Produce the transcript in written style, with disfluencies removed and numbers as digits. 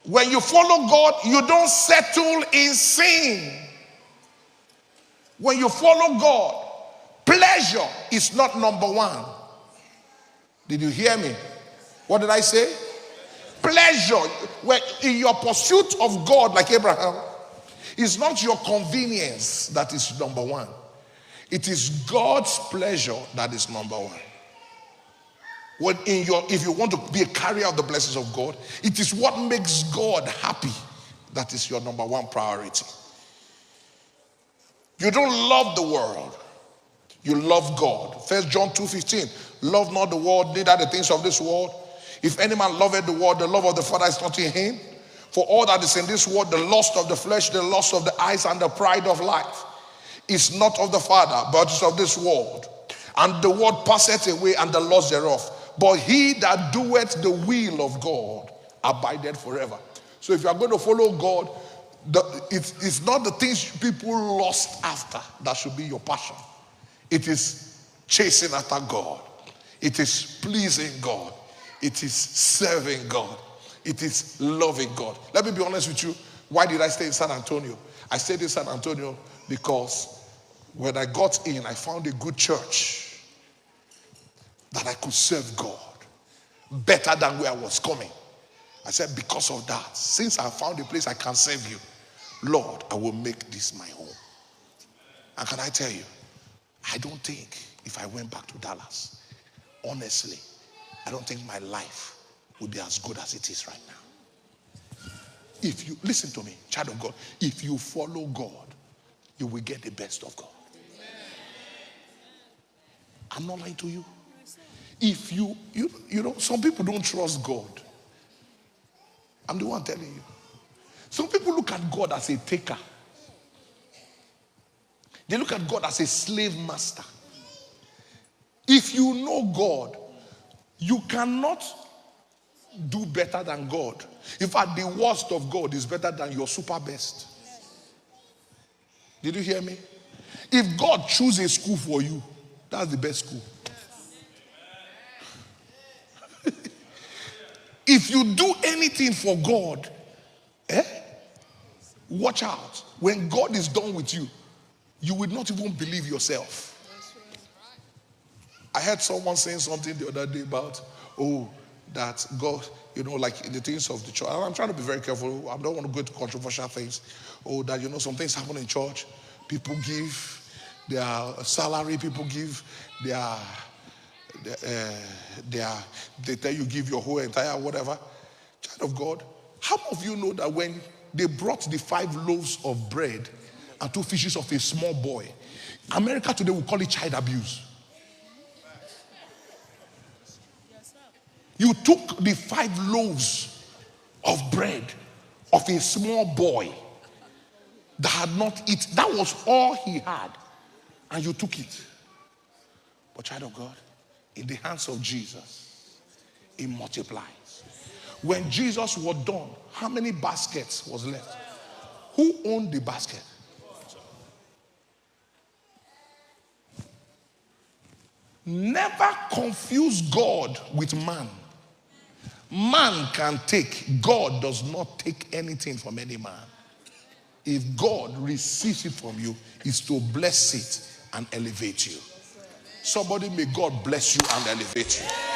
When you follow God, you don't settle in sin. When you follow God, pleasure is not number one. Did you hear me? What did I say? Pleasure. When in your pursuit of God, like Abraham, it's not your convenience that is number one. It is God's pleasure that is number one. If you want to be a carrier of the blessings of God, it is what makes God happy that is your number one priority. You don't love the world. You love God. 1 John 2:15. Love not the world, neither the things of this world. If any man loveth the world, the love of the Father is not in him. For all that is in this world, the lust of the flesh, the lust of the eyes, and the pride of life, is not of the Father, but is of this world. And the world passeth away, and the lust thereof. But he that doeth the will of God abideth forever. So if you are going to follow God, it's not the things people lust after that should be your passion. It is chasing after God. It is pleasing God. It is serving God. It is loving God. Let me be honest with you. Why did I stay in San Antonio? I stayed in San Antonio because when I got in, I found a good church that I could serve God better than where I was coming. I said, because of that, since I found a place I can serve you, Lord, I will make this my home. And can I tell you, I don't think if I went back to Dallas, honestly, I don't think my life would be as good as it is right now. If you, listen to me, child of God, if you follow God, you will get the best of God. I'm not lying to you. If you know, some people don't trust God. I'm the one telling you. Some people look at God as a taker. They look at God as a slave master. If you know God, you cannot do better than God. In fact, the worst of God is better than your super best. Did you hear me? If God chooses a school for you, that's the best school. If you do anything for God, watch out. When God is done with you, you will not even believe yourself. I heard someone saying something the other day about, that God, like in the things of the church. I'm trying to be very careful. I don't want to go into controversial things. That, some things happen in church. People give their salary. People give they tell you give your whole entire whatever. Child of God, how many of you know that when they brought the 5 loaves of bread and 2 fishes of a small boy, America today will call it child abuse. You took the 5 loaves of bread of a small boy that had not eaten. That was all he had. And you took it. But child of God, in the hands of Jesus, it multiplies. When Jesus was done, how many baskets was left? Who owned the basket? Never confuse God with man. Man can take. God does not take anything from any man. If God receives it from you, it's to bless it and elevate you. Somebody, may God bless you and elevate you.